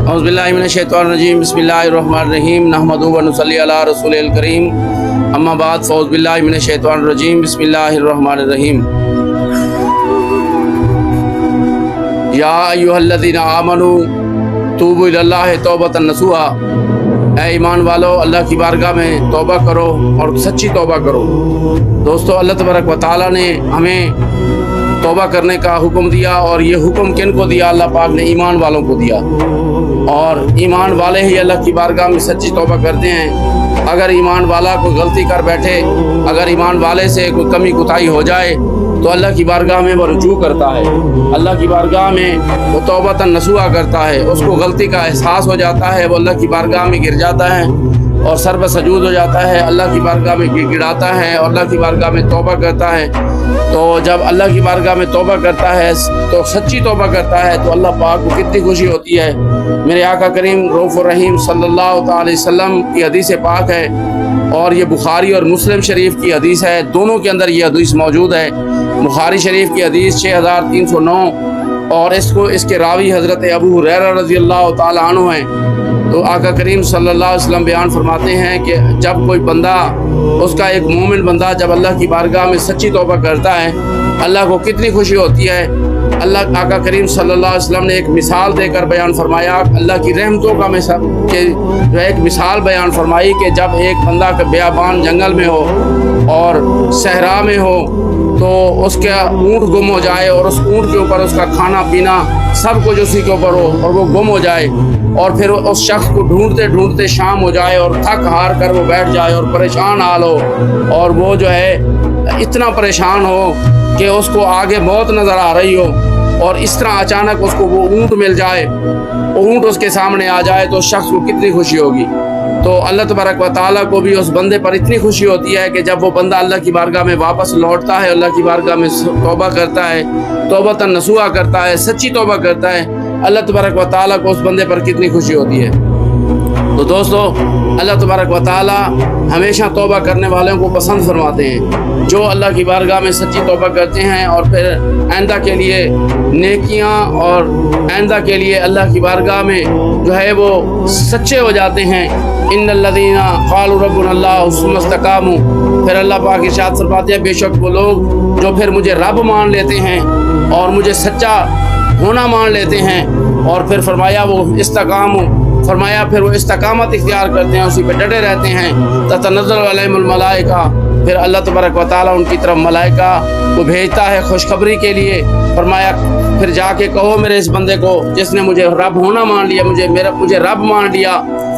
औज़ु बिल्लाहि मिनश शैतानिर रजीम बिस्मिल्लाहिर रहमानिर रहीम नहमदुहु व नुसल्ली अला रसूलिल करीम अम्मा बाद फ़ौज़ु बिल्लाहि मिनश शैतानिर रजीम बिस्मिल्लाहिर रहमानिर रहीम। या अय्युहल्लज़ीना आमनू तूबू इलल्लाहि तौबतन नसूहा, ऐ ईमान वालो अल्लाह की बारगाह में तौबा करो और सच्ची तौबा करो। दोस्तों, अल्लाह तबारक व तआला ने हमें तौबा करने का हुक्म दिया, और ये हुक्म किन को दिया? अल्लाह पाक ने ईमान वालों को दिया, और ईमान वाले ही अल्लाह की बारगाह में सच्ची तौबा करते हैं। अगर ईमान वाला कोई गलती कर बैठे, अगर ईमान वाले से कोई कमी कुताही हो जाए तो अल्लाह की बारगाह में वो रुजू करता है, अल्लाह की बारगाह में वो तौबतन नसूहा करता है, उसको गलती का एहसास हो जाता है, वो अल्लाह की बारगाह में गिर जाता है और सर पर सजूद हो जाता है, अल्लाह की बारगाह में गिड़गिड़ाता है और अल्लाह की बारगाह में तौबा करता है। तो जब अल्लाह की बारगाह में तौबा करता है, तो सच्ची तौबा करता है, तो अल्लाह पाक को कितनी खुशी होती है। मेरे आका करीम रऊफ़ रहीम सल्लल्लाहु अलैहि वसल्लम की हदीस पाक है, और ये बुखारी और मुस्लिम शरीफ की हदीस है, दोनों के अंदर ये हदीस मौजूद है। बुखारी शरीफ की हदीस 6309, और इसके रावी हज़रत अबू हुरैरा रज़ियल्लाहु ताला अन्हु हैं। तो आका करीम सल्लल्लाहु अलैहि वसल्लम बयान फरमाते हैं कि जब कोई बंदा, उसका एक मोमिन बंदा जब अल्लाह की बारगाह में सच्ची तौबा करता है, अल्लाह को कितनी खुशी होती है। अल्लाह आका करीम सल्लल्लाहु अलैहि वसल्लम ने एक मिसाल देकर बयान फरमाया, अल्लाह की रहमतों का जो एक मिसाल बयान फरमाई कि जब एक बंदा का बियाबान जंगल में हो और सहरा में हो, तो उसका ऊँट गुम हो जाए और उस ऊँट के ऊपर उसका खाना पीना सब कुछ उसी के ऊपर हो, और वो गुम हो जाए, और फिर उस शख्स को ढूंढते ढूंढते शाम हो जाए और थक हार कर वो बैठ जाए और परेशान हाल हो, और वो जो है इतना परेशान हो कि उसको आगे मौत नज़र आ रही हो, और इस तरह अचानक उसको वो ऊँट मिल जाए, ऊँट उसके सामने आ जाए, तो उस शख्स को कितनी खुशी होगी। तो अल्लाह तबारक व तआला को भी उस बंदे पर इतनी खुशी होती है कि जब वो बंदा अल्लाह की बारगाह में वापस लौटता है, अल्लाह की बारगाह में तौबा करता है, तौबतन नसूहा करता है, सच्ची तौबा करता है, अल्लाह तबारक व तआला को उस बंदे पर कितनी खुशी होती है। तो दोस्तों, अल्लाह तबारक व तआला हमेशा तौबा करने वालों को पसंद फरमाते हैं, जो अल्लाह की बारगाह में सच्ची तौबा करते हैं और फिर आइंदा के लिए नेकियां और आइंदा के लिए अल्लाह की बारगाह में जो है वो सच्चे हो जाते हैं। इन्नल्लज़ीना क़ालू रब्बुनल्लाहु सुम्मा इस्तक़ामू, फिर अल्लाह पाक इरशाद फरमाते हैं, बेशक वो लोग जो फिर मुझे रब मान लेते हैं और मुझे सच्चा होना मान लेते हैं, और फिर फरमाया वो इस्तक़ामू, फरमाया फिर वो इस्तकामत इख्तियार करते हैं, उसी पे डटे रहते हैं। ततनज़्ज़लु अलैहिमुल मलाइका, फिर अल्लाह तबारक व तआला उनकी तरफ मलाइका को भेजता है खुशखबरी के लिए। फरमाया फिर जाके कहो मेरे इस बंदे को जिसने मुझे रब होना मान लिया, मुझे रब मान लिया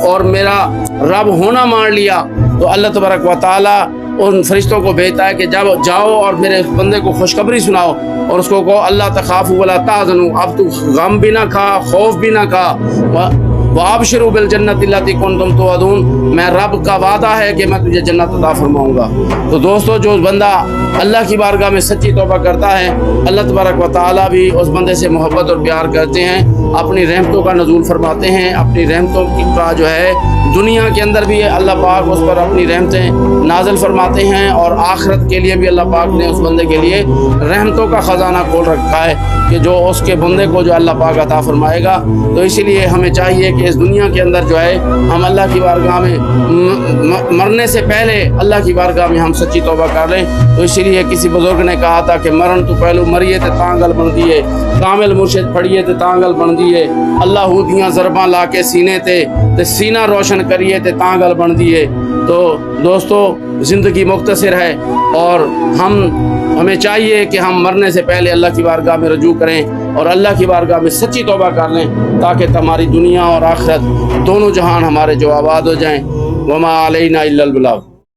और मेरा रब होना मान लिया, तो अल्लाह तबारक व तआला उन फरिश्तों को भेजता है कि जब जाओ और मेरे बंदे को खुशखबरी सुनाओ, और उसको कहो अल्लाह तखाफू वला ताज़नू, अब तू गम भी ना खा, खौफ भी ना खा, वाबशिरू बिल जन्नति लती कुंतुम तुअदून, मैं रब का वादा है कि मैं तुझे जन्नत अता फरमाऊंगा। तो दोस्तों, जो बंदा अल्लाह की बारगाह में सच्ची तौबा करता है, अल्लाह तबारक व तआला भी उस बंदे से मोहब्बत और प्यार करते हैं, अपनी रहमतों का नज़ूल फरमाते हैं, अपनी रहमतों का जो है दुनिया के अंदर भी अल्लाह पाक उस पर अपनी रहमतें नाज़िल फरमाते हैं, और आखिरत के लिए भी अल्लाह पाक ने उस बंदे के लिए रहमतों का ख़जाना खोल रखा है कि जो उसके बंदे को जो अल्लाह पाक अता फरमाएगा। तो इसीलिए हमें चाहिए कि इस दुनिया के अंदर जो है हम अल्लाह की बारगाह में मरने से पहले अल्लाह की बारगाह में हम सच्ची तौबा कर लें। तो इसीलिए किसी बुजुर्ग ने कहा था कि मरण तो पहलू मरिए ते तांगल बन दिए, कामिल मुर्शिद पढ़िए ते तांगल बन दिए, अल्लाह दियाँ ज़रबां ला के सीने ते सीना रोशन करिए ते तांगल बन दिए। तो दोस्तों, ज़िंदगी मुख्तसर है, और हमें चाहिए कि हम मरने से पहले अल्लाह की बारगाह में रजू करें और अल्लाह की बारगाह में सच्ची तौबा कर लें, ताकि हमारी दुनिया और आखिरत दोनों जहान हमारे जो आबाद हो जाएं। वमा अलैना इल्लल बलाग।